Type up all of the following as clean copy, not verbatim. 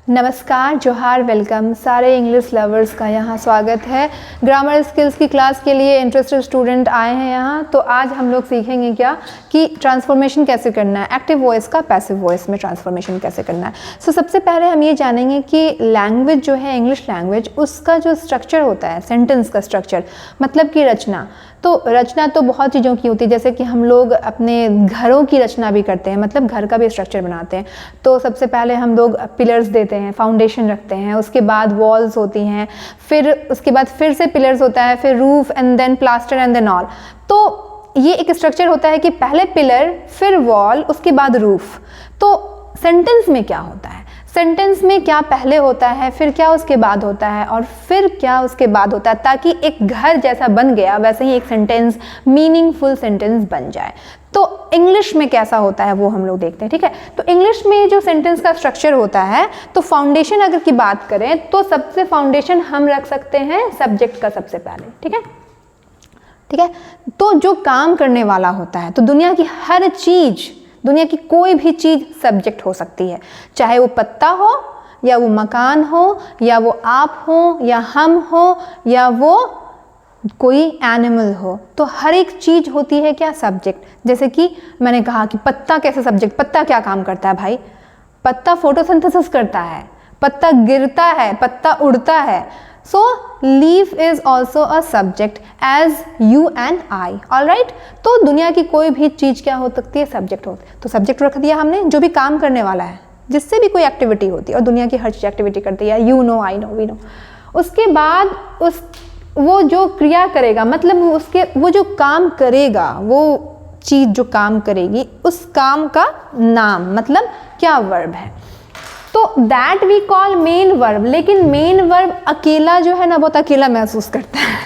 नमस्कार, जोहार, वेलकम सारे इंग्लिश लवर्स का यहाँ स्वागत है। ग्रामर स्किल्स की क्लास के लिए इंटरेस्टेड स्टूडेंट आए हैं यहाँ। तो आज हम लोग सीखेंगे क्या कि ट्रांसफॉर्मेशन कैसे करना है, एक्टिव वॉइस का पैसिव वॉइस में ट्रांसफॉर्मेशन कैसे करना है। सबसे पहले हम ये जानेंगे कि लैंग्वेज जो है इंग्लिश लैंग्वेज, उसका जो स्ट्रक्चर होता है, सेंटेंस का स्ट्रक्चर मतलब कि रचना। तो रचना तो बहुत चीज़ों की होती है, जैसे कि हम लोग अपने घरों की रचना भी करते हैं, मतलब घर का भी स्ट्रक्चर बनाते हैं। तो सबसे पहले हम लोग पिलर्स देते हैं, फाउंडेशन रखते हैं, उसके बाद वॉल्स होती हैं, फिर उसके बाद फिर से पिलर्स होता है, फिर roof and then plaster and then all. तो ये एक स्ट्रक्चर होता है कि पहले पिलर, फिर वॉल, उसके बाद रूफ। तो सेंटेंस में क्या होता है, सेंटेंस में क्या पहले होता है, फिर क्या उसके बाद होता है, और फिर क्या उसके बाद होता है, ताकि एक घर जैसा बन गया वैसे ही एक सेंटेंस मीनिंगफुल सेंटेंस बन जाए। तो इंग्लिश में कैसा होता है वो हम लोग देखते हैं, ठीक है। तो इंग्लिश में जो सेंटेंस का स्ट्रक्चर होता है, तो फाउंडेशन अगर की बात करें तो सबसे फाउंडेशन हम रख सकते हैं सब्जेक्ट का सबसे पहले, ठीक है। ठीक है, तो जो काम करने वाला होता है, तो दुनिया की हर चीज, दुनिया की कोई भी चीज़ सब्जेक्ट हो सकती है, चाहे वो पत्ता हो या वो मकान हो या वो आप हो या हम हो या वो कोई एनिमल हो। तो हर एक चीज़ होती है क्या, सब्जेक्ट। जैसे कि मैंने कहा कि पत्ता कैसे सब्जेक्ट, पत्ता क्या काम करता है भाई, पत्ता फोटोसिंथेसिस करता है, पत्ता गिरता है, पत्ता उड़ता है। So leaf is also a subject as you and I, all right? तो दुनिया की कोई भी चीज़ क्या हो सकती है, सब्जेक्ट होती है। तो सब्जेक्ट रख दिया हमने, जो भी काम करने वाला है, जिससे भी कोई एक्टिविटी होती है, और दुनिया की हर चीज़ एक्टिविटी करती है, you know, I know, we know. उसके बाद वो जो क्रिया करेगा, मतलब वो जो काम करेगा, वो चीज़ जो काम करेगी, उस काम का नाम मतलब क्या, वर्ब है। तो that we call main verb. लेकिन मेन वर्ब अकेला जो है ना, बहुत अकेला महसूस करता है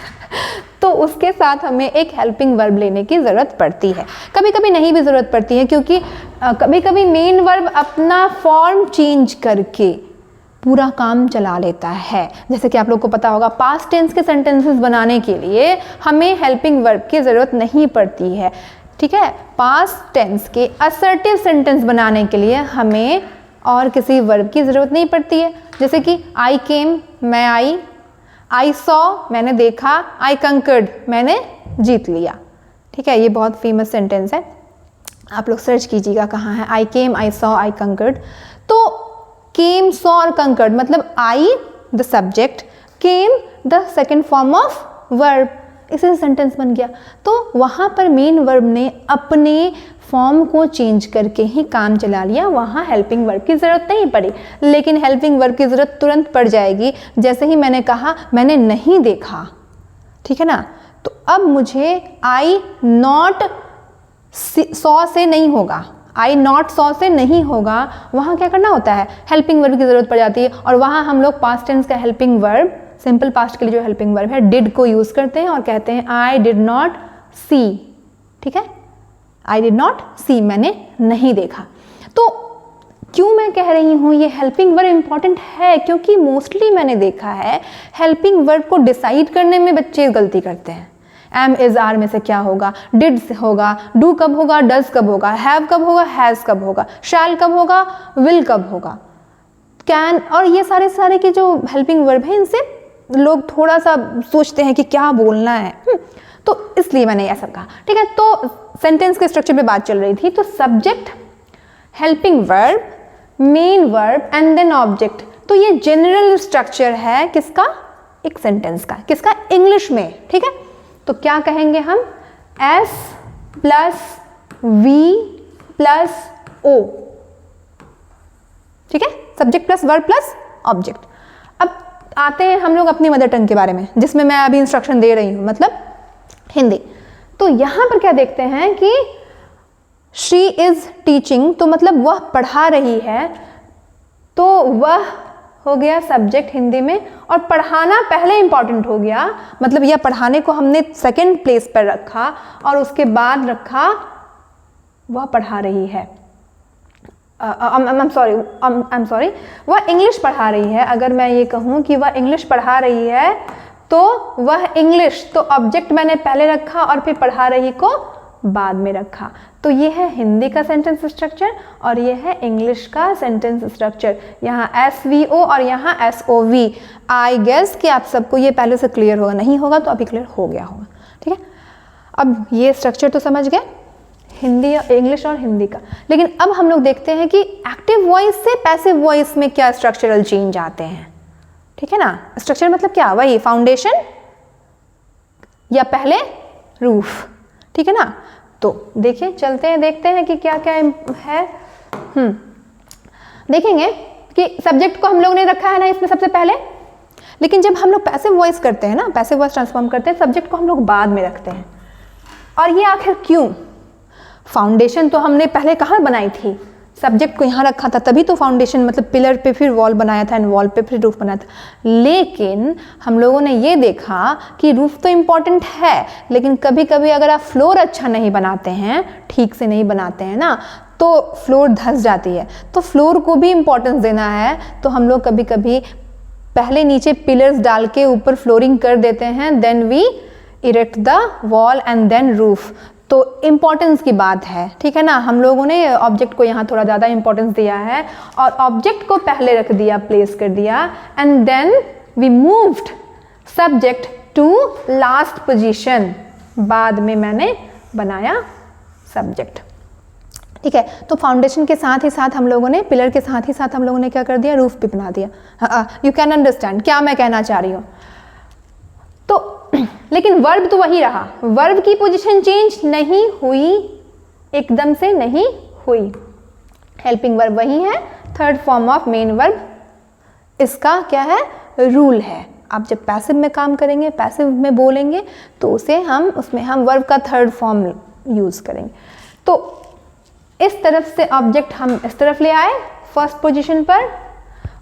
तो उसके साथ हमें एक हेल्पिंग वर्ब लेने की ज़रूरत पड़ती है। कभी कभी नहीं भी ज़रूरत पड़ती है, क्योंकि कभी कभी मेन वर्ब अपना फॉर्म चेंज करके पूरा काम चला लेता है। जैसे कि आप लोग को पता होगा, पास्ट टेंस के सेंटेंसेस बनाने के लिए हमें हेल्पिंग वर्ब की ज़रूरत नहीं पड़ती है, ठीक है। पास्ट टेंस के असर्टिव सेंटेंस बनाने के लिए हमें और किसी वर्ब की ज़रूरत नहीं पड़ती है। जैसे कि आई केम, मैं आई, आई सॉ, मैंने देखा, आई कंकर्ड, मैंने जीत लिया, ठीक है। ये बहुत फेमस सेंटेंस है, आप लोग सर्च कीजिएगा कहाँ है, आई केम, आई सॉ, आई कंकर्ड। तो केम, सॉ और कंकर्ड मतलब I the subject, came the second form of verb, इसे सेंटेंस बन गया। तो वहाँ पर मेन वर्ब ने अपने फॉर्म को चेंज करके ही काम चला लिया, वहाँ हेल्पिंग वर्ब की ज़रूरत नहीं पड़ी। लेकिन हेल्पिंग वर्ब की ज़रूरत तुरंत पड़ जाएगी जैसे ही मैंने कहा मैंने नहीं देखा, ठीक है ना। तो अब मुझे आई नॉट सॉ से नहीं होगा, आई नॉट सॉ से नहीं होगा, वहाँ क्या करना होता है, हेल्पिंग वर्ब की ज़रूरत पड़ जाती है। और वहाँ हम लोग पास्ट टेंस का हेल्पिंग वर्ब, सिंपल पास्ट के लिए जो हेल्पिंग वर्ब है, डिड को यूज़ करते हैं और कहते हैं आई डिड नॉट सी, ठीक है। आई डिड नॉट सी, मैंने नहीं देखा। तो क्यों मैं कह रही हूँ ये हेल्पिंग वर्ब इंपॉर्टेंट है, क्योंकि मोस्टली मैंने देखा है हेल्पिंग वर्ब को डिसाइड करने में बच्चे गलती करते हैं। एम इज आर में से क्या होगा, डिड होगा, डू कब होगा, डज कब होगा, हैव कब होगा, हैज़ कब होगा, शैल कब होगा, विल कब होगा, कैन, और ये सारे के जो हेल्पिंग वर्ब है, इनसे लोग थोड़ा सा सोचते हैं कि क्या बोलना है। तो इसलिए मैंने ऐसा कहा, ठीक है। तो सेंटेंस के स्ट्रक्चर पे बात चल रही थी। तो subject, helping verb, main verb and then object. तो ये जनरल स्ट्रक्चर है किसका, एक सेंटेंस का, किसका, इंग्लिश में, ठीक है। तो क्या कहेंगे हम, S plus V plus O, ठीक है, subject plus verb plus object. अब आते हैं हम लोग अपनी मदर टंग के बारे में, जिसमें मैं अभी इंस्ट्रक्शन दे रही हूँ, मतलब हिंदी। तो यहाँ पर क्या देखते हैं कि शी इज टीचिंग, तो मतलब वह पढ़ा रही है, तो वह हो गया सब्जेक्ट हिंदी में, और पढ़ाना पहले इंपॉर्टेंट हो गया, मतलब यह पढ़ाने को हमने सेकंड प्लेस पर रखा और उसके बाद रखा वह पढ़ा रही है। I'm sorry, वह इंग्लिश पढ़ा रही है। अगर मैं ये कहूँ कि वह इंग्लिश पढ़ा रही है, तो वह इंग्लिश, तो ऑब्जेक्ट मैंने पहले रखा और फिर पढ़ा रही को बाद में रखा। तो ये है हिंदी का सेंटेंस स्ट्रक्चर और ये है इंग्लिश का सेंटेंस स्ट्रक्चर। यहाँ SVO और यहाँ SOV। आई गेस कि आप सबको ये पहले से क्लियर होगा, नहीं होगा तो अभी क्लियर हो गया होगा। ठीक है, अब ये स्ट्रक्चर तो समझ गए हिंदी, इंग्लिश और हिंदी का। लेकिन अब हम लोग देखते हैं कि एक्टिव वॉइस से पैसिव वॉइस में क्या स्ट्रक्चरल चेंज आते हैं। ठीक है ना, स्ट्रक्चर मतलब क्या, वही फाउंडेशन या पहले रूफ। ठीक है ना, तो देखिए चलते हैं, देखते हैं कि क्या क्या है। देखेंगे कि सब्जेक्ट को हम लोग ने रखा है ना इसमें सबसे पहले, लेकिन जब हम लोग पैसिव वॉइस करते हैं ना, पैसिव वॉइस ट्रांसफॉर्म करते हैं, सब्जेक्ट को हम लोग बाद में रखते हैं। और ये आखिर क्यों? फाउंडेशन तो हमने पहले कहाँ बनाई थी, सब्जेक्ट को यहाँ रखा था, तभी तो फाउंडेशन मतलब पिलर पे फिर वॉल बनाया था एंड वॉल पे फिर रूफ बनाया था। लेकिन हम लोगों ने ये देखा कि रूफ तो इम्पॉर्टेंट है, लेकिन कभी कभी अगर आप फ्लोर अच्छा नहीं बनाते हैं, ठीक से नहीं बनाते हैं ना, तो फ्लोर धंस जाती है। तो फ्लोर को भी इम्पोर्टेंस देना है, तो हम लोग कभी कभी पहले नीचे पिलर्स डाल के ऊपर फ्लोरिंग कर देते हैं, then we erect the wall and then roof. तो इम्पॉर्टेंस की बात है। ठीक है ना, हम लोगों ने ऑब्जेक्ट को यहाँ थोड़ा ज़्यादा इम्पोर्टेंस दिया है और ऑब्जेक्ट को पहले रख दिया, प्लेस कर दिया, and then we moved subject to last position. बाद में मैंने बनाया सब्जेक्ट। ठीक है, तो फाउंडेशन के साथ ही साथ हम लोगों ने, पिलर के साथ ही साथ हम लोगों ने क्या कर दिया, रूफ भी बना दिया। यू कैन अंडरस्टैंड क्या मैं कहना चाह रही हूँ। तो लेकिन वर्ब तो वही रहा, वर्ब की पोजीशन चेंज नहीं हुई, एकदम से नहीं हुई। हेल्पिंग वर्ब वही है, third form of main verb. इसका क्या है, रूल है। आप जब पैसिव में काम करेंगे, पैसिव में बोलेंगे, तो उसमें हम वर्ब का थर्ड फॉर्म यूज करेंगे। तो इस तरफ से ऑब्जेक्ट हम इस तरफ ले आए फर्स्ट पोजीशन पर,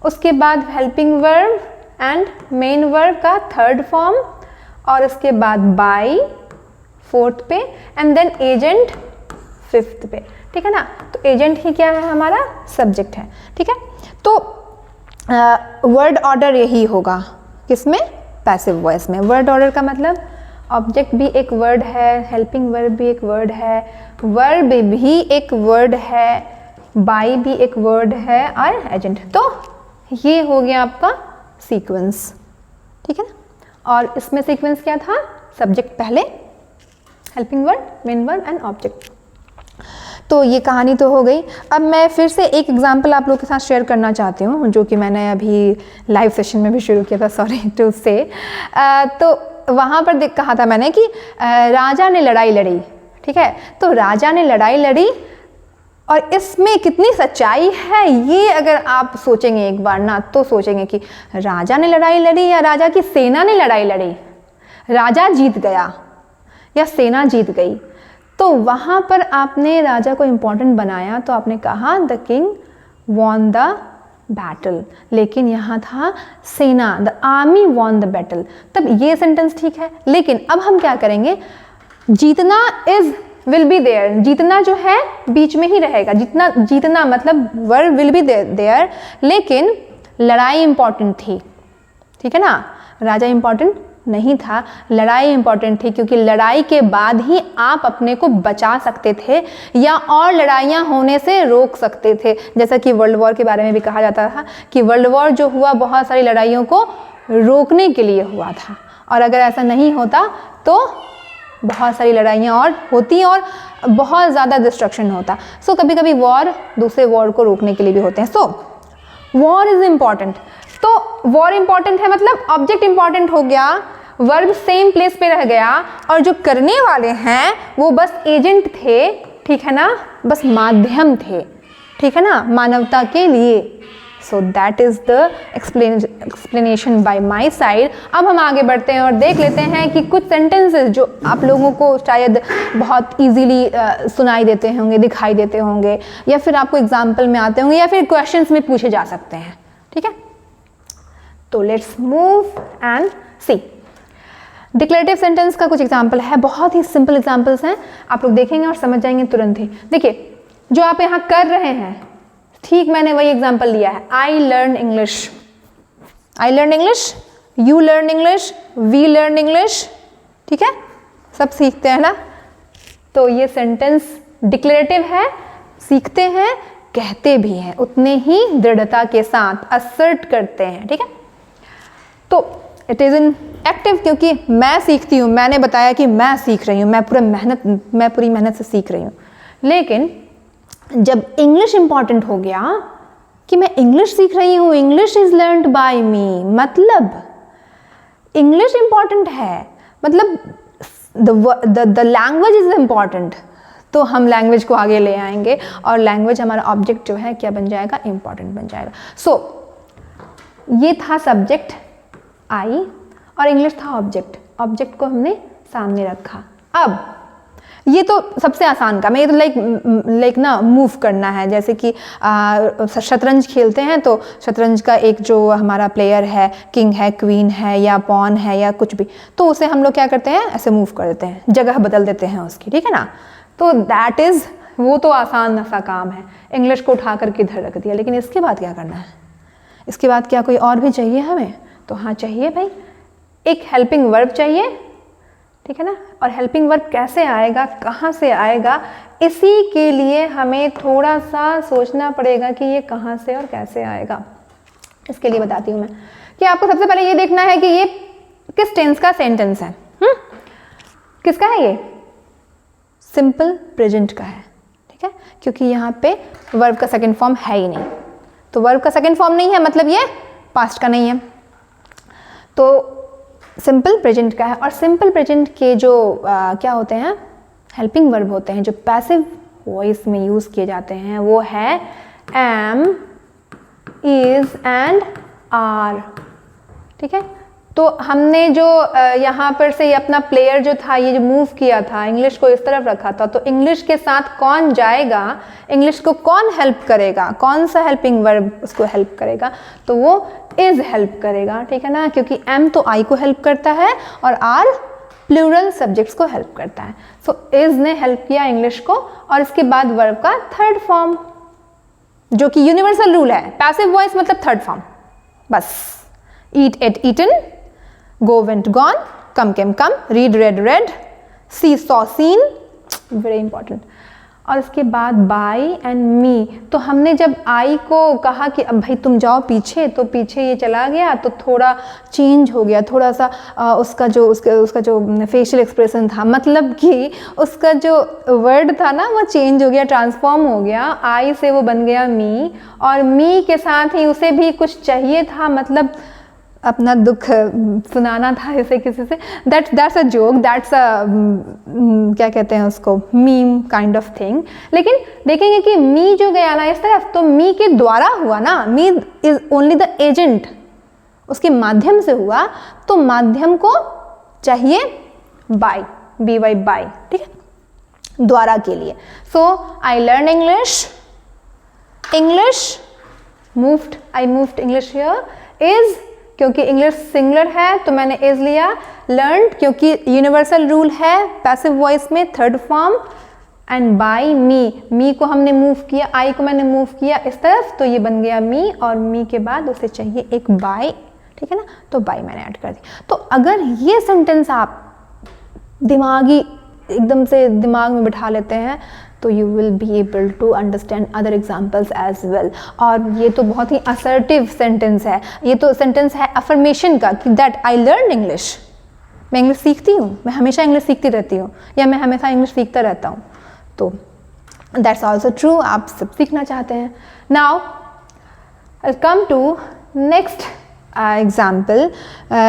उसके बाद helping verb and main verb का थर्ड फॉर्म, और उसके बाद बाई फोर्थ पे, एंड देन एजेंट फिफ्थ पे। ठीक है ना, तो एजेंट ही क्या है, हमारा सब्जेक्ट है। ठीक है, तो वर्ड ऑर्डर यही होगा किसमें, पैसिव वॉइस में। वर्ड ऑर्डर का मतलब ऑब्जेक्ट भी एक वर्ड है, हेल्पिंग वर्ब भी एक वर्ड है, वर्ब भी एक वर्ड है, बाई भी एक वर्ड है, और एजेंट। तो ये हो गया आपका सीक्वेंस। ठीक है ना, और इसमें सीक्वेंस क्या था, सब्जेक्ट पहले, helping word, main verb and object. तो ये कहानी तो हो गई। अब मैं फिर से एक एग्जांपल आप लोगों के साथ शेयर करना चाहती हूँ, जो कि मैंने अभी लाइव सेशन में भी शुरू किया था, सॉरी टू से। तो वहाँ पर कहा था मैंने कि राजा ने लड़ाई लड़ी। ठीक है, तो राजा ने लड़ाई लड़ी, और इसमें कितनी सच्चाई है ये अगर आप सोचेंगे एक बार ना, तो सोचेंगे कि राजा ने लड़ाई लड़ी या राजा की सेना ने लड़ाई लड़ी, राजा जीत गया या सेना जीत गई। तो वहाँ पर आपने राजा को इम्पोर्टेंट बनाया, तो आपने कहा the king won the battle, लेकिन यहाँ था सेना, the army won the battle. तब ये सेंटेंस ठीक है, लेकिन अब हम क्या करेंगे, जीतना इज विल बी देयर, जीतना जो है बीच में ही रहेगा, जीतना मतलब वर्ब विल बी देयर, लेकिन लड़ाई इंपॉर्टेंट थी। ठीक है ना, राजा इंपॉर्टेंट नहीं था, लड़ाई इंपॉर्टेंट थी, क्योंकि लड़ाई के बाद ही आप अपने को बचा सकते थे या और लड़ाइयाँ होने से रोक सकते थे। जैसा कि वर्ल्ड वॉर के बारे में भी कहा जाता था कि वर्ल्ड वॉर जो हुआ बहुत सारी लड़ाइयों को रोकने के लिए हुआ था, और अगर ऐसा नहीं होता तो बहुत सारी लड़ाइयाँ और होती और बहुत ज़्यादा डिस्ट्रक्शन होता। सो कभी कभी वॉर दूसरे वॉर को रोकने के लिए भी होते हैं। सो वॉर इज इम्पॉर्टेंट। तो वॉर इम्पॉर्टेंट है मतलब ऑब्जेक्ट इम्पॉर्टेंट हो गया, वर्ब सेम प्लेस पे रह गया, और जो करने वाले हैं वो बस एजेंट थे। ठीक है ना, बस माध्यम थे। ठीक है ना, मानवता के लिए। So that is the explanation bye my side. अब हम आगे बढ़ते हैं और देख लेते हैं कि कुछ सेंटेंसेस जो आप लोगों को शायद बहुत इजीली सुनाई देते होंगे, दिखाई देते होंगे, या फिर आपको एग्जाम्पल में आते होंगे, या फिर क्वेश्चंस में पूछे जा सकते हैं। ठीक है, तो let's move and see. Declarative sentence का कुछ एग्जाम्पल है, बहुत ही सिंपल एग्जाम्पल्स हैं, आप लोग देखेंगे और समझ जाएंगे तुरंत ही। देखिए जो आप यहाँ कर रहे हैं, ठीक मैंने वही एग्जाम्पल लिया है। I learn English, I learn English, you learn English, we learn English. ठीक है, सब सीखते हैं ना। तो ये सेंटेंस डिक्लेरेटिव है, सीखते हैं, कहते भी हैं, उतने ही दृढ़ता के साथ असर्ट करते हैं, ठीक है। तो इट इज़ इन एक्टिव, क्योंकि मैं सीखती हूँ, मैंने बताया कि मैं सीख रही हूँ, मैं पूरी मेहनत से सीख रही हूँ। लेकिन जब इंग्लिश इंपॉर्टेंट हो गया कि मैं इंग्लिश सीख रही हूँ, इंग्लिश इज लर्नड बाय मी, मतलब इंग्लिश इंपॉर्टेंट है, मतलब द लैंग्वेज इज इम्पॉर्टेंट, तो हम लैंग्वेज को आगे ले आएंगे और लैंग्वेज हमारा ऑब्जेक्ट जो है क्या बन जाएगा, इंपॉर्टेंट बन जाएगा। सो ये था सब्जेक्ट आई और इंग्लिश था ऑब्जेक्ट, ऑब्जेक्ट को हमने सामने रखा। अब ये तो सबसे आसान काम है, ये तो लाइक ना मूव करना है, जैसे कि शतरंज खेलते हैं तो शतरंज का एक जो हमारा प्लेयर है, किंग है, क्वीन है या पॉन है या कुछ भी, तो उसे हम लोग क्या करते हैं, ऐसे मूव कर देते हैं, जगह बदल देते हैं उसकी, ठीक है ना। तो दैट इज़, वो तो आसान सा काम है, इंग्लिश को उठा कर किधर रख दिया। लेकिन इसके बाद क्या करना है, इसके बाद क्या कोई और भी चाहिए हमें, तो हाँ चाहिए भाई, एक हेल्पिंग वर्ब चाहिए, ठीक है ना। और हेल्पिंग वर्ब कैसे आएगा, कहाँ से आएगा, इसी के लिए हमें थोड़ा सा सोचना पड़ेगा कि ये कहाँ से और कैसे आएगा। इसके लिए बताती हूँ मैं कि आपको सबसे पहले ये देखना है कि ये किस टेंस का सेंटेंस है। किसका है ये, सिंपल प्रेजेंट का है, ठीक है, क्योंकि यहाँ पे वर्ब का सेकंड फॉर्म है ही नहीं, तो वर्ब का सेकंड फॉर्म नहीं है मतलब ये पास्ट का नहीं है, तो सिंपल प्रेजेंट का है। और सिंपल प्रेजेंट के जो क्या होते हैं, हेल्पिंग वर्ब होते हैं, जो पैसिव वॉइस में यूज़ किए जाते हैं, वो है एम, इज एंड आर, ठीक है। तो हमने जो यहाँ पर से ये अपना प्लेयर जो था, ये जो मूव किया था, इंग्लिश को इस तरफ रखा था, तो इंग्लिश के साथ कौन जाएगा, इंग्लिश को कौन हेल्प करेगा, कौन सा हेल्पिंग वर्ब उसको हेल्प करेगा, तो वो इज हेल्प करेगा, ठीक है ना, क्योंकि एम तो आई को हेल्प करता है और आर प्लूरल सब्जेक्ट्स को हेल्प करता है। सो इज ने हेल्प किया इंग्लिश को, और इसके बाद वर्ब का थर्ड फॉर्म, जो कि यूनिवर्सल रूल है, पैसिव वॉइस मतलब थर्ड फॉर्म, बस eat ate eaten, go went gone, come came come, read read read, see saw seen, very important। और इसके बाद by and me, तो हमने जब I को कहा कि अब भाई तुम जाओ पीछे, तो पीछे ये चला गया, तो थोड़ा चेंज हो गया, थोड़ा सा उसका जो फेशियल एक्सप्रेशन था, मतलब कि उसका जो वर्ड था ना वो चेंज हो गया, ट्रांसफॉर्म हो गया, I से वो बन गया me, और me के साथ ही उसे भी कुछ चाहिए था, मतलब अपना दुख सुनाना था इसे किसी से, that's a joke, that's a क्या कहते हैं उसको, मीम काइंड ऑफ थिंग। लेकिन देखेंगे कि मी जो गया ना इस तरफ, तो मी के द्वारा हुआ ना, me is only the agent, उसके माध्यम से हुआ, तो माध्यम को चाहिए बाय, बी वाई बाय, ठीक है, द्वारा के लिए। So I learn English, English moved, I moved English here, is क्योंकि इंग्लिश सिंगुलर है तो मैंने इज लिया, लर्नड क्योंकि यूनिवर्सल रूल है पैसिव वॉइस में third form, and by me, me को हमने मूव किया, आई को मैंने मूव किया इस तरफ, तो ये बन गया मी, और मी के बाद उसे चाहिए एक बाय, ठीक है ना, तो बाय मैंने ऐड कर दी। तो अगर ये सेंटेंस आप दिमागी एकदम से दिमाग में बिठा लेते हैं, तो you will be able to understand other examples as well. और ये तो बहुत ही असर्टिव सेंटेंस है, ये तो सेंटेंस है अफर्मेशन का कि दैट आई लर्न इंग्लिश, मैं इंग्लिश सीखती हूँ, मैं हमेशा इंग्लिश सीखती रहती हूँ, या मैं हमेशा इंग्लिश सीखता रहता हूँ, तो दैट्स ऑल्सो ट्रू, आप सब सीखना चाहते हैं। Now I come to next example,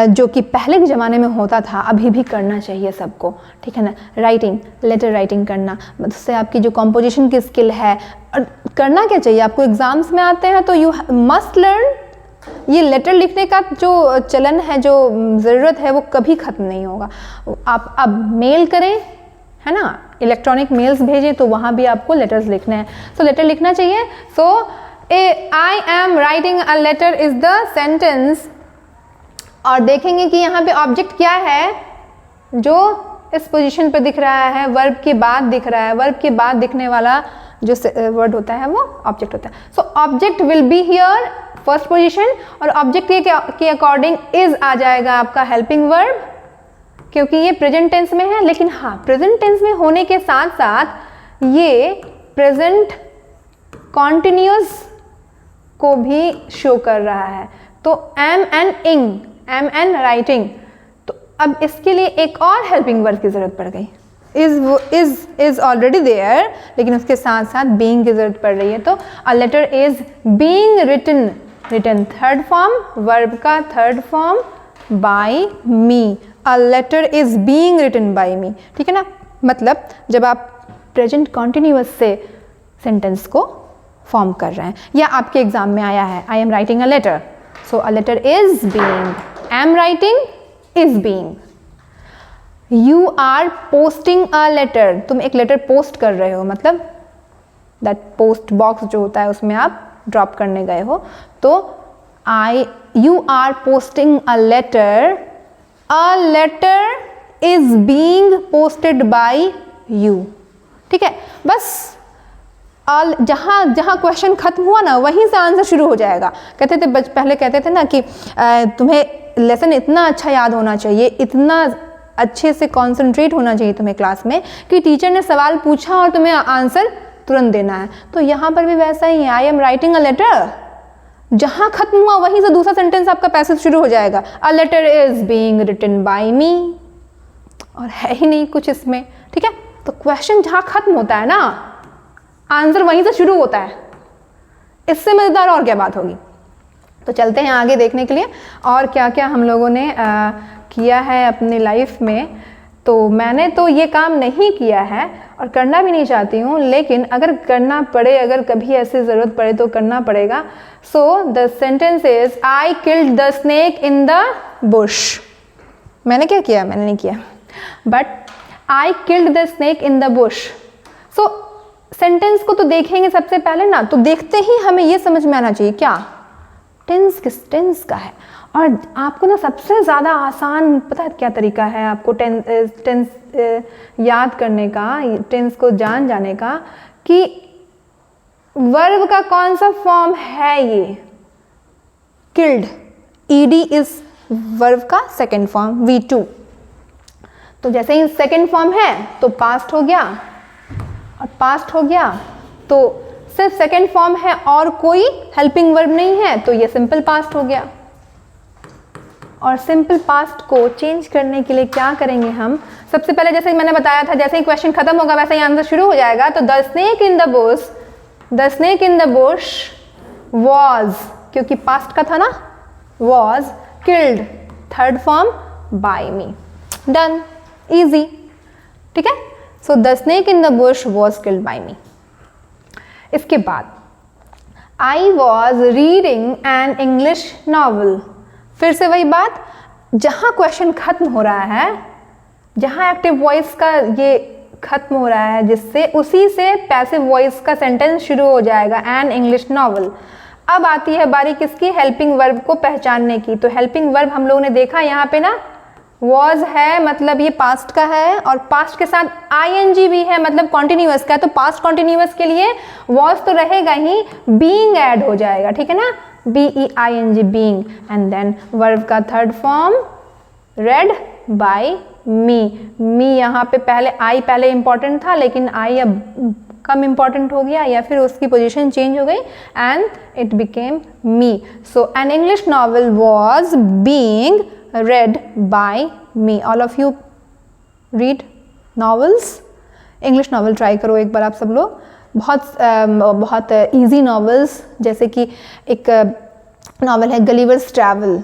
जो कि पहले के ज़माने में होता था, अभी भी करना चाहिए सबको, ठीक है ना, राइटिंग, लेटर राइटिंग करना, उससे आपकी जो कॉम्पोजिशन की स्किल है, और करना क्या चाहिए आपको, एग्ज़ाम्स में आते हैं तो यू मस्ट लर्न। ये लेटर लिखने का जो चलन है, जो ज़रूरत है, वो कभी ख़त्म नहीं होगा। आप अब मेल करें, है ना, इलेक्ट्रॉनिक मेल्स भेजें, तो वहाँ भी आपको लेटर्स लिखने हैं, सो लेटर लिखना चाहिए। सो I am writing a letter is the sentence, और देखेंगे कि यहाँ पे ऑब्जेक्ट क्या है, जो इस पोजीशन पे दिख रहा है, वर्ब के बाद दिख रहा है, वर्ब के बाद दिखने वाला जो वर्ड होता है वो ऑब्जेक्ट होता है। So object will be here first position, और ऑब्जेक्ट के अकॉर्डिंग इज आ जाएगा आपका हेल्पिंग वर्ब, क्योंकि ये प्रेजेंट टेंस में है, लेकिन हाँ प्रेजेंट टेंस में होने के साथ साथ ये प्रेजेंट कॉन्टिन्यूअस को भी शो कर रहा है। तो एम एन इंग, एम एन राइटिंग, तो अब इसके लिए एक और हेल्पिंग वर्ब की ज़रूरत पड़ गई। इज ऑलरेडी देयर, लेकिन उसके साथ साथ बीइंग की ज़रूरत पड़ रही है। तो a letter is being written, written third form, verb का third form by me. A letter is being written by me, ठीक है ना। मतलब जब आप प्रेजेंट कॉन्टिन्यूअस से सेंटेंस को फॉर्म कर रहे हैं, या आपके एग्जाम में आया है I am writing a letter, so a letter is being, am writing is being. You are posting a letter, तुम एक लेटर पोस्ट कर रहे हो, मतलब दैट पोस्ट बॉक्स जो होता है उसमें आप ड्रॉप करने गए हो। तो you are posting a letter is being posted by you, ठीक है। बस जहाँ जहाँ क्वेश्चन खत्म हुआ ना वहीं से आंसर शुरू हो जाएगा। कहते थे पहले कहते थे ना कि तुम्हें लेसन इतना अच्छा याद होना चाहिए, इतना अच्छे से कंसंट्रेट होना चाहिए तुम्हें क्लास में कि टीचर ने सवाल पूछा और तुम्हें आंसर तुरंत देना है। तो यहाँ पर भी वैसा ही है, I am writing a letter, जहाँ खत्म हुआ वहीं से दूसरा सेंटेंस आपका पैसेज शुरू हो जाएगा। A letter is being written by me, और है ही नहीं कुछ इसमें, ठीक है। तो क्वेश्चन जहाँ खत्म होता है ना, आंसर वहीं से शुरू होता है। इससे मज़ेदार और क्या बात होगी। तो चलते हैं आगे देखने के लिए और क्या क्या हम लोगों ने किया है अपनी लाइफ में। तो मैंने तो ये काम नहीं किया है और करना भी नहीं चाहती हूँ, लेकिन अगर करना पड़े, अगर कभी ऐसी ज़रूरत पड़े तो करना पड़ेगा। So the sentence is I killed the snake in the Bush. मैंने क्या किया? मैंने नहीं किया, but I killed the snake in the Bush. So sentence को तो देखेंगे सबसे पहले ना, तो देखते ही हमें ये समझ में आना चाहिए क्या टेंस किस टेंस का है। और आपको ना सबसे ज़्यादा आसान पता है क्या तरीका है आपको टेंस याद करने का, टेंस को जान जाने का, कि वर्ब का कौन सा फॉर्म है। ये किल्ड, ईडी इज वर्ब का सेकेंड फॉर्म, V2। तो जैसे ही सेकेंड फॉर्म है तो पास्ट हो गया, और पास्ट हो गया तो सिर्फ सेकेंड फॉर्म है और कोई हेल्पिंग वर्ब नहीं है, तो ये सिंपल पास्ट हो गया। और सिंपल पास्ट को चेंज करने के लिए क्या करेंगे हम? सबसे पहले जैसे मैंने बताया था, जैसे ही क्वेश्चन खत्म होगा वैसे ही आंसर शुरू हो जाएगा। तो the snake in the bush was, क्योंकि पास्ट का था ना, was killed third form by me. Done, easy, ठीक है। So the snake in the bush was killed by me. इसके बाद I was reading an English novel. फिर से वही बात, जहाँ क्वेश्चन खत्म हो रहा है, जहाँ एक्टिव वॉइस का ये खत्म हो रहा है, जिससे उसी से पैसिव वॉइस का सेंटेंस शुरू हो जाएगा, एन इंग्लिश नॉवल। अब आती है बारी किसकी? हेल्पिंग वर्ब को पहचानने की। तो हेल्पिंग वर्ब हम लोगों ने देखा यहाँ पे ना, वॉज है मतलब ये पास्ट का है, और पास्ट के साथ ing भी है मतलब कॉन्टिन्यूअस का है। तो पास्ट कॉन्टिन्यूअस के लिए वॉज तो रहेगा ही, बीइंग ऐड हो जाएगा, ठीक है ना, BEING being. And then verb का third form read by me. यहाँ पे पहले आई पहले इंपॉर्टेंट था, लेकिन आई अब कम इंपॉर्टेंट हो गया, या फिर उसकी पोजीशन चेंज हो गई, and it became me. So N English novel was being read by me. All of you read novels? English novel try करो एक बार आप सब लोग। बहुत easy novels, जैसे कि एक नॉवल है गलीवर्स ट्रैवल,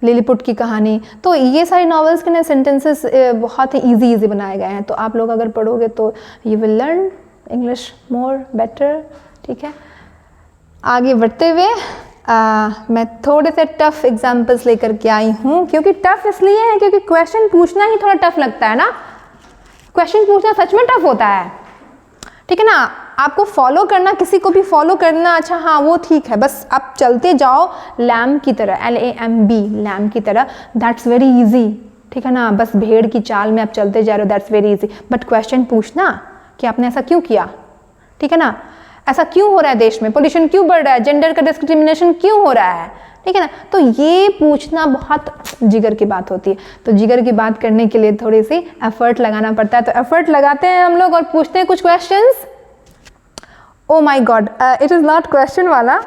लिलीपुट की कहानी। तो ये सारी नॉवेल्स के ना सेंटेंसेस बहुत ही इजी बनाए गए हैं। तो आप लोग अगर पढ़ोगे तो you will learn English more better, ठीक है। आगे बढ़ते हुए मैं थोड़े से टफ एग्जाम्पल्स लेकर के आई हूँ, क्योंकि टफ इसलिए है क्योंकि क्वेश्चन पूछना ही थोड़ा टफ लगता है ना। क्वेश्चन पूछना सच में टफ होता है, ठीक है ना। आपको फॉलो करना, किसी को भी फॉलो करना, अच्छा हाँ वो ठीक है, बस आप चलते जाओ लैम की तरह, LAMB लैम की तरह, दैट्स वेरी इजी, ठीक है ना। बस भेड़ की चाल में आप चलते जा रहे हो, that's very easy. But question पूछना कि आपने ऐसा क्यों किया, ठीक है ना। ऐसा क्यों हो रहा है देश में, पोल्यूशन क्यों बढ़ रहा है, जेंडर का डिस्क्रिमिनेशन क्यों हो रहा है, ठीक है ना। तो ये पूछना बहुत जिगर की बात होती है। तो जिगर की बात करने के लिए थोड़ी सी एफर्ट लगाना पड़ता है, तो एफर्ट लगाते हैं हम लोग और पूछते हैं कुछ questions. Oh my God, it is not question वाला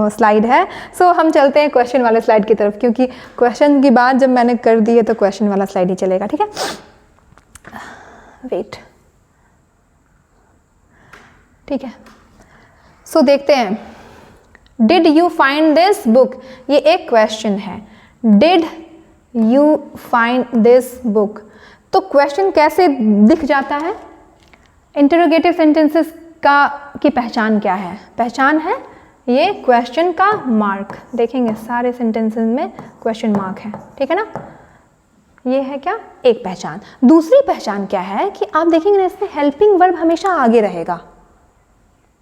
स्लाइड है, सो हम चलते हैं क्वेश्चन वाले स्लाइड की तरफ, क्योंकि क्वेश्चन की बात जब मैंने कर दी है तो क्वेश्चन वाला स्लाइड ही चलेगा, ठीक है। वेट, ठीक है, सो देखते हैं। Did you find this book, ये एक क्वेश्चन है। Did you find this book, तो क्वेश्चन कैसे दिख जाता है। इंटरोगेटिव सेंटेंसेस की पहचान क्या है, पहचान है ये क्वेश्चन का मार्क। देखेंगे सारे सेंटेंसेस में क्वेश्चन मार्क है, ठीक है ना। ये है क्या, एक पहचान। दूसरी पहचान क्या है कि आप देखेंगे ना इसमें हेल्पिंग वर्ब हमेशा आगे रहेगा।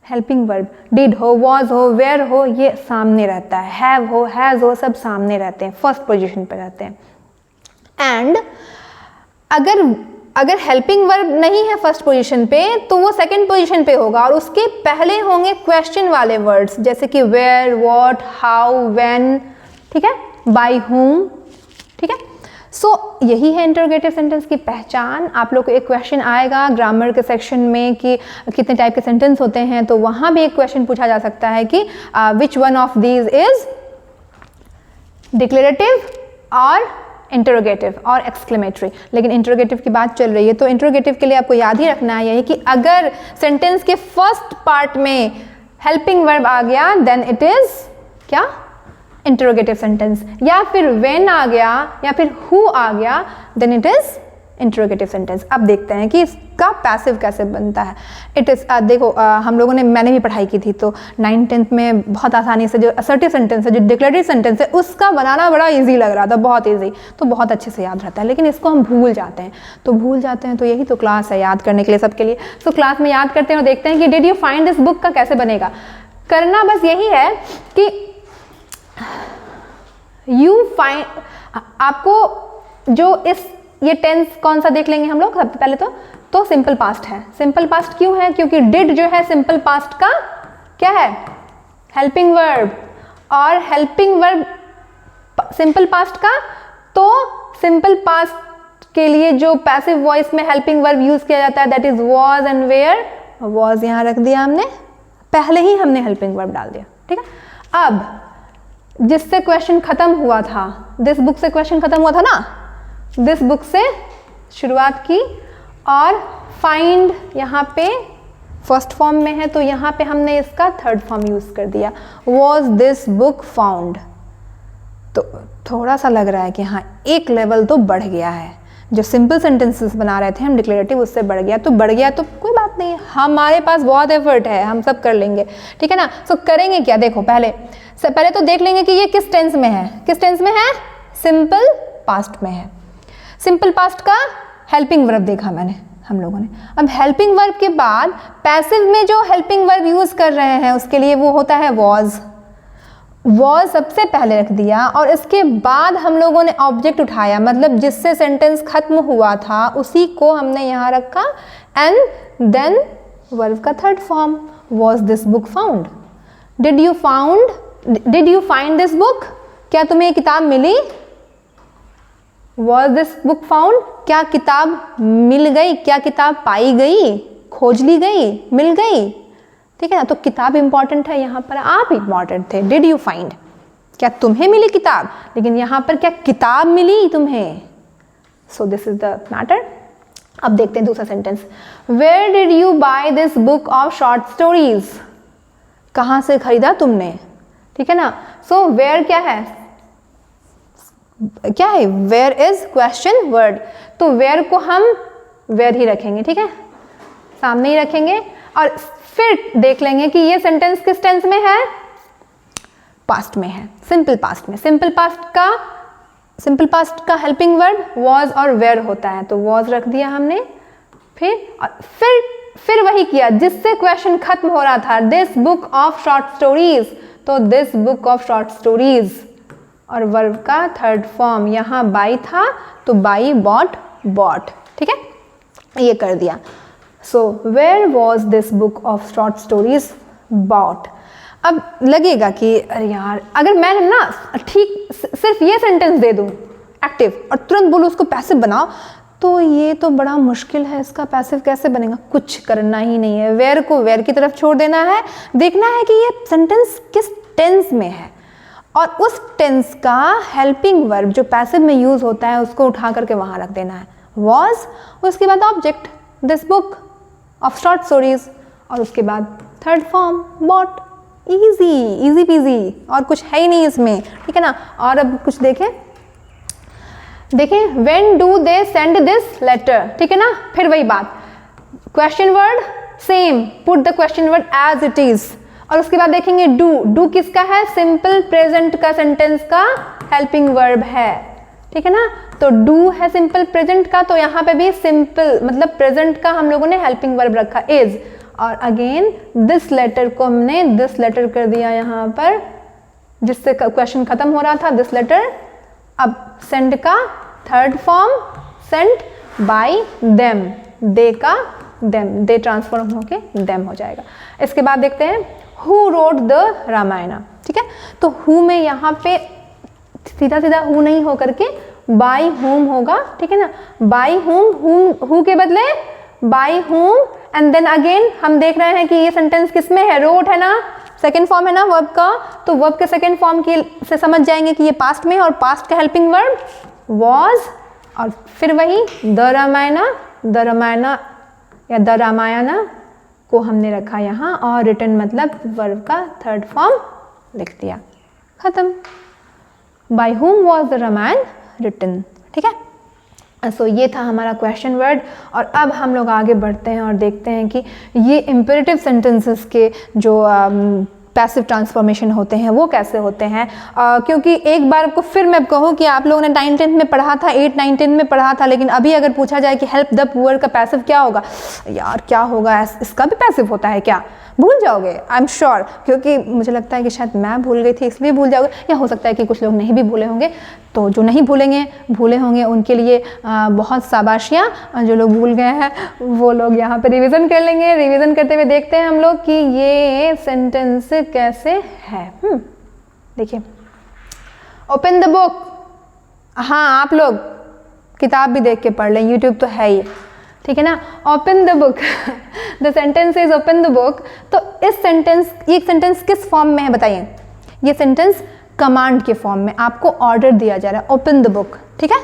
हेल्पिंग वर्ब डिड हो, वॉज हो, वेयर हो, ये सामने रहता है। हैव हो, हैज हो, सब सामने रहते हैं, फर्स्ट पोजीशन पे रहते हैं। एंड अगर हेल्पिंग वर्ब नहीं है फर्स्ट पोजीशन पे तो वो सेकंड पोजीशन पे होगा और उसके पहले होंगे क्वेश्चन वाले वर्ड्स, जैसे कि वेयर, व्हाट, हाउ, व्हेन, ठीक है, बाय whom, ठीक है। सो यही है इंटरोगेटिव सेंटेंस की पहचान। आप लोग को एक क्वेश्चन आएगा ग्रामर के सेक्शन में कि कितने टाइप के सेंटेंस होते हैं, तो वहाँ भी एक क्वेश्चन पूछा जा सकता है कि which one of these is declarative और इंटरोगेटिव और एक्सक्लेमेटरी। लेकिन इंटरोगेटिव की बात चल रही है तो इंटरोगेटिव के लिए आपको याद ही रखना है यही कि अगर सेंटेंस के फर्स्ट पार्ट में हेल्पिंग वर्ब आ गया देन इट इज क्या, इंटरोगेटिव सेंटेंस, या फिर व्हेन आ गया या फिर हु आ गया then it is interrogative sentence. अब देखते हैं कि इसका पैसिव कैसे बनता है। इट इज देखो हम लोगों ने, मैंने भी पढ़ाई की थी तो 9th 10th में बहुत आसानी से जो असर्टिव सेंटेंस है, जो डिक्लेरेटिव सेंटेंस है, उसका बनाना बड़ा इजी लग रहा था, बहुत इजी, तो बहुत अच्छे से याद रहता है। लेकिन इसको हम भूल जाते हैं, तो यही तो क्लास है याद करने के लिए सबके लिए। सो क्लास में याद करते हैं और देखते हैं कि did you find this book का कैसे बनेगा। करना बस यही है कि यू फाइंड, आपको जो ये टेंस कौन सा देख लेंगे हम लोग सबसे पहले तो सिंपल पास्ट है। सिंपल पास्ट क्यों है, क्योंकि डिड जो है सिंपल पास्ट का क्या है, हेल्पिंग वर्ब, और हेल्पिंग वर्ब सिंपल पास्ट का, तो सिंपल पास्ट के लिए जो पैसिव वॉइस में हेल्पिंग वर्ब यूज किया जाता है that is was and were. Was यहाँ रख दिया हमने, पहले ही हमने हेल्पिंग वर्ब डाल दिया, ठीक है। अब जिससे क्वेश्चन खत्म हुआ था, दिस बुक से क्वेश्चन खत्म हुआ था ना, दिस बुक से शुरुआत की और फाइंड यहाँ पे फर्स्ट फॉर्म में है तो यहाँ पे हमने इसका थर्ड फॉर्म यूज कर दिया, वॉज दिस बुक फाउंड। तो थोड़ा सा लग रहा है कि हाँ एक लेवल तो बढ़ गया है, जो सिंपल सेंटेंसेस बना रहे थे हम डिक्लेरेटिव उससे बढ़ गया तो कोई बात नहीं, हमारे पास बहुत एफर्ट है, हम सब कर लेंगे, ठीक है ना। सो करेंगे क्या, देखो पहले तो देख लेंगे कि ये किस टेंस में है, किस टेंस में है, सिंपल पास्ट में है। सिंपल पास्ट का हेल्पिंग वर्ब देखा मैंने हम लोगों ने। अब हेल्पिंग वर्ब के बाद पैसिव में जो हेल्पिंग वर्ब यूज कर रहे हैं उसके लिए वो होता है वॉज। वॉज सबसे पहले रख दिया और इसके बाद हम लोगों ने ऑब्जेक्ट उठाया, मतलब जिससे सेंटेंस खत्म हुआ था उसी को हमने यहाँ रखा एंड देन वर्ब का third form, was this book found. Did you find this book, क्या तुम्हें ये किताब मिली। वॉज दिस बुक फाउंड, क्या किताब मिल गई, क्या किताब पाई गई, खोज ली गई, मिल गई, ठीक है ना। तो किताब इंपॉर्टेंट है, यहाँ पर आप इंपॉर्टेंट थे। डिड यू फाइंड, क्या तुम्हें मिली किताब, लेकिन यहाँ पर क्या किताब मिली तुम्हें। So this is the matter. अब देखते हैं दूसरा sentence, where did you buy this book of short stories, कहाँ से खरीदा तुमने, ठीक है ना। सो वेयर क्या है, वेयर इज क्वेश्चन वर्ड, तो वेयर को हम वेयर ही रखेंगे, ठीक है, सामने ही रखेंगे और फिर देख लेंगे कि ये सेंटेंस किस टेंस में है, पास्ट में है, सिंपल पास्ट में। सिंपल पास्ट का हेल्पिंग वर्ब वॉज और वेयर होता है, तो वॉज रख दिया हमने, फिर वही किया जिससे क्वेश्चन खत्म हो रहा था, this book of short stories, तो this book of short stories और वर्ब का थर्ड फॉर्म, यहाँ बाई था तो बाई बॉट, ठीक है, ये कर दिया। So where was this book of short stories bought. अब लगेगा कि अरे यार, अगर मैं ना ठीक सिर्फ ये सेंटेंस दे दूँ एक्टिव और तुरंत बोलूँ उसको पैसिव बनाओ, तो ये तो बड़ा मुश्किल है, इसका पैसिव कैसे बनेगा। कुछ करना ही नहीं है, वेयर को वेयर की तरफ छोड़ देना है, देखना है कि ये सेंटेंस किस टेंस में है और उस टेंस का हेल्पिंग वर्ब जो पैसिव में यूज होता है उसको उठा करके वहाँ रख देना है, वॉज, उसके बाद object this book of short stories, और उसके बाद third form bought. Easy easy peasy, और कुछ है ही नहीं इसमें, ठीक है ना। और अब कुछ देखें, when do they send this letter, ठीक है ना। फिर वही बात, question word same, put the question word as it is, और उसके बाद देखेंगे डू किसका है, सिंपल प्रेजेंट का सेंटेंस का हेल्पिंग वर्ब है, ठीक है ना। तो डू है सिंपल प्रेजेंट का, तो यहाँ पे भी सिंपल मतलब प्रेजेंट का हम लोगों ने हेल्पिंग वर्ब रखा इज, और अगेन दिस लेटर को हमने दिस लेटर कर दिया यहाँ पर, जिससे क्वेश्चन खत्म हो रहा था, दिस लेटर। अब सेंड का third form sent by them, they का देम, दे ट्रांसफॉर्म होके देम हो जाएगा। इसके बाद देखते हैं हु रोट द रामायण, ठीक है। तो हु में यहाँ पे सीधा सीधा हु नहीं हो करके बाय होम होगा, ठीक है ना। बाय होम, हु के बदले by home, and then again हम देख रहे हैं कि ये सेंटेंस किसमें है, रोट है ना, सेकेंड फॉर्म है ना वर्ब का, तो वर्ब के सेकेंड फॉर्म की से समझ जाएंगे कि ये पास्ट में है, और पास्ट का हेल्पिंग वर्ब वॉज, और फिर वही द रामायण या द रामायण को हमने रखा यहाँ, और रिटन मतलब वर्ब का थर्ड फॉर्म लिख दिया, खत्म। By whom was the Ramayan written, ठीक है। सो ये था हमारा क्वेश्चन वर्ड, और अब हम लोग आगे बढ़ते हैं और देखते हैं कि ये इम्पेरेटिव सेंटेंसेस के जो पैसिव ट्रांसफॉर्मेशन होते हैं वो कैसे होते हैं। क्योंकि एक बार को फिर मैं कहूँ कि आप लोगों ने 9-10 में पढ़ा था, 8-9-10 में पढ़ा था, लेकिन अभी अगर पूछा जाए कि हेल्प द पुअर का पैसिव क्या होगा, यार क्या होगा, इसका भी पैसिव होता है क्या, भूल जाओगे आई एम श्योर, क्योंकि मुझे लगता है कि शायद मैं भूल गई थी इसलिए भूल जाओगे, या हो सकता है कि कुछ लोग नहीं भी भूले होंगे। तो जो नहीं भूले होंगे उनके लिए बहुत शाबाशियाँ, जो लोग भूल गए हैं वो लोग यहाँ पे रिवीजन कर लेंगे। रिवीजन करते हुए देखते हैं हम लोग कि ये सेंटेंस कैसे है। देखिए, ओपन द बुक, हाँ आप लोग किताब भी देख के पढ़ लें, यूट्यूब तो है ही, ठीक है ना। Open the book, the sentence is open the book. तो इस सेंटेंस, ये सेंटेंस किस फॉर्म में है बताइए। ये सेंटेंस कमांड के फॉर्म में, आपको ऑर्डर दिया जा रहा है ओपन द बुक, ठीक है,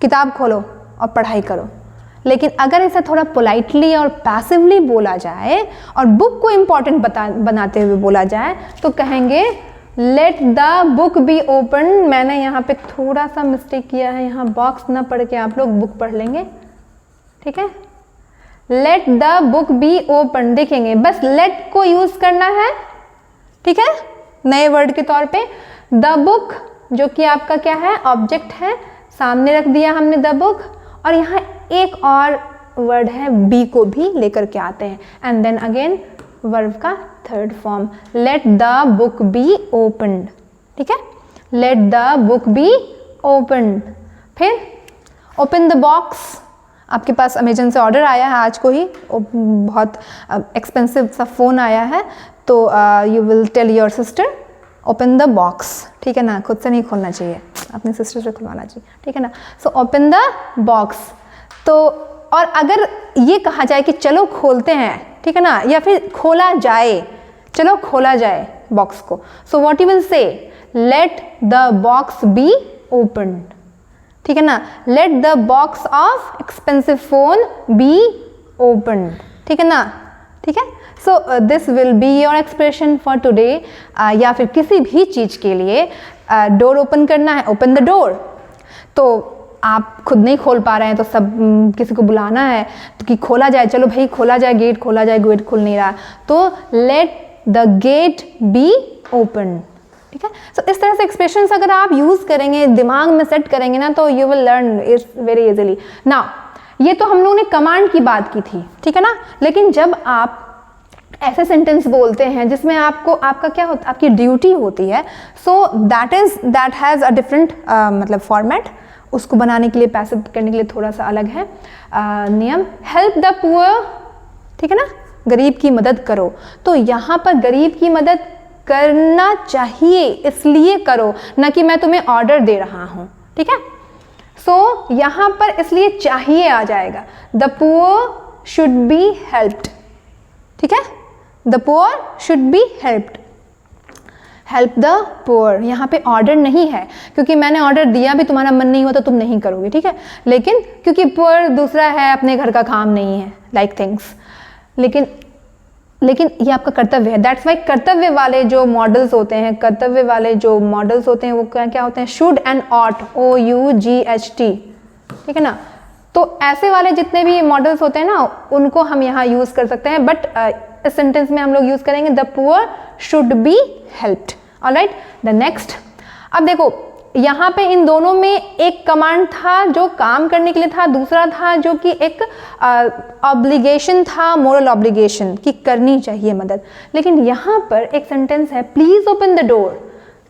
किताब खोलो और पढ़ाई करो। लेकिन अगर इसे थोड़ा पोलाइटली और पैसिवली बोला जाए और बुक को इम्पॉर्टेंट बनाते हुए बोला जाए तो कहेंगे let the book be open. मैंने यहाँ पे थोड़ा सा मिस्टेक किया है, यहाँ बॉक्स ना पढ़ के आप लोग बुक पढ़ लेंगे, ठीक है। Let the book be open, देखेंगे बस लेट को यूज करना है, ठीक है, नए वर्ड के तौर पे। द बुक जो कि आपका क्या है, ऑब्जेक्ट है, सामने रख दिया हमने द बुक, और यहाँ एक और वर्ड है बी को भी लेकर के आते हैं, एंड देन अगेन वर्ब का third form, let the book B open, ठीक है, let the book be open. फिर ओपन द बॉक्स, आपके पास अमेजन से ऑर्डर आया है आज को ही, बहुत एक्सपेंसिव सा फ़ोन आया है, तो you will tell your sister open the box, ठीक है ना, खुद से नहीं खोलना चाहिए, अपनी सिस्टर से खुलवाना चाहिए, ठीक है ना। So open the box. तो और अगर ये कहा जाए कि चलो खोलते हैं, ठीक है ना, या फिर खोला जाए, चलो खोला जाए बॉक्स को, so what you will say, let the box B open, ठीक है ना, let the box of expensive phone B open, ठीक है ना, ठीक है। So this will be your expression for today. या फिर किसी भी चीज़ के लिए डोर ओपन करना है, ओपन द डोर, तो आप खुद नहीं खोल पा रहे हैं तो सब किसी को बुलाना है तो कि खोला जाए, चलो भाई खोला जाए, गेट खोला जाए, गेट खुल नहीं रहा, तो let the gate be open, ठीक है। सो इस तरह से एक्सप्रेशंस अगर आप यूज़ करेंगे, दिमाग में सेट करेंगे ना, तो you will learn it very easily. Now ये तो हम लोगों ने कमांड की बात की थी, ठीक है ना, लेकिन जब आप ऐसे सेंटेंस बोलते हैं जिसमें आपको आपका क्या होता, आपकी ड्यूटी होती है, so that has a different मतलब फॉर्मेट, उसको बनाने के लिए, पैसिव करने के लिए थोड़ा सा अलग है नियम। हेल्प द पुअर, ठीक है ना, गरीब की मदद करो। तो यहाँ पर गरीब की मदद करना चाहिए इसलिए करो, ना कि मैं तुम्हें ऑर्डर दे रहा हूँ, ठीक है। सो यहाँ पर इसलिए चाहिए आ जाएगा, the poor should be helped, ठीक है, the poor should be helped, help the poor. यहाँ पे ऑर्डर नहीं है, क्योंकि मैंने ऑर्डर दिया भी तुम्हारा मन नहीं हुआ तो तुम नहीं करोगे, ठीक है। लेकिन क्योंकि पुअर दूसरा है, अपने घर का काम नहीं है, लाइक थिंग्स, लेकिन ये आपका कर्तव्य है। दैट्स वाई कर्तव्य वाले जो मॉडल्स होते हैं, कर्तव्य वाले जो मॉडल्स होते हैं वो क्या होते हैं, शुड एंड ऑट, OUGHT, ठीक है ना। तो ऐसे वाले जितने भी मॉडल्स होते हैं ना, उनको हम यहाँ यूज़ कर सकते हैं, बट इस सेंटेंस में हम लोग यूज़ करेंगे the poor should be helped. Alright, the next. अब देखो यहाँ पे इन दोनों में एक कमांड था जो काम करने के लिए था, दूसरा था जो कि एक ऑब्लिगेशन था, मोरल ऑब्लिगेशन की करनी चाहिए मदद। लेकिन यहाँ पर एक सेंटेंस है, प्लीज ओपन द डोर,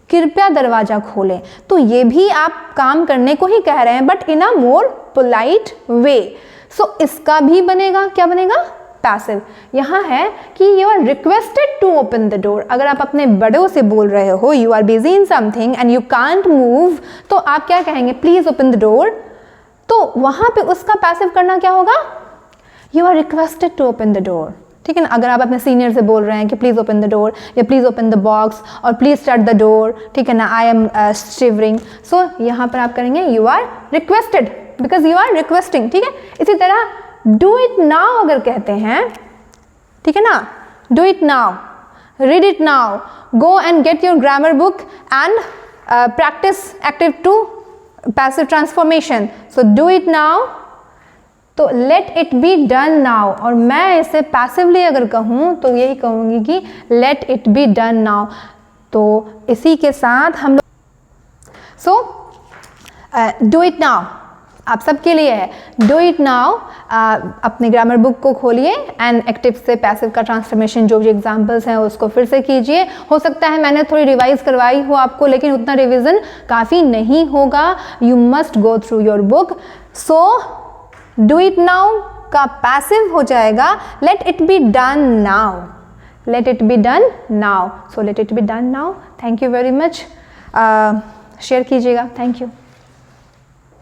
कृपया दरवाजा खोलें। तो ये भी आप काम करने को ही कह रहे हैं, but in a more polite way. सो इसका भी बनेगा, क्या बनेगा, पैसिव। यहाँ है कि you are requested to open the door. अगर आप अपने बड़ों से बोल रहे हो, you are busy in something and you can't move, तो आप क्या कहेंगे, प्लीज ओपन द डोर। तो वहां पे उसका पैसिव करना क्या होगा, you are requested to open the door, ठीक है ना। अगर आप अपने सीनियर से बोल रहे हैं कि प्लीज ओपन द डोर, या प्लीज ओपन द बॉक्स, और प्लीज शट द डोर, ठीक है ना, आई एम शिवरिंग। सो यहाँ पर आप करेंगे you are requested, because you are requesting, ठीक है। इसी तरह डू इट नाउ अगर कहते हैं, ठीक है ना, do it now, read it now, go and get your grammar book and practice active to passive transformation. So do it now, तो let it be done now. और मैं इसे पैसिवली अगर कहूँ तो यही कहूँगी कि late it be done now. तो इसी के साथ हम लोग, सो डू इट नाउ आप सबके लिए है, डू इट नाउ। अपने ग्रामर बुक को खोलिए एंड एक्टिव से पैसिव का ट्रांसफॉर्मेशन जो भी एग्जांपल्स हैं उसको फिर से कीजिए। हो सकता है मैंने थोड़ी रिवाइज करवाई हो आपको, लेकिन उतना रिवीजन काफ़ी नहीं होगा। You must go through your book. So do it now का पैसिव हो जाएगा let it be done now, let it be done now. So let it be done now. Thank you very much. Share कीजिएगा। Thank you.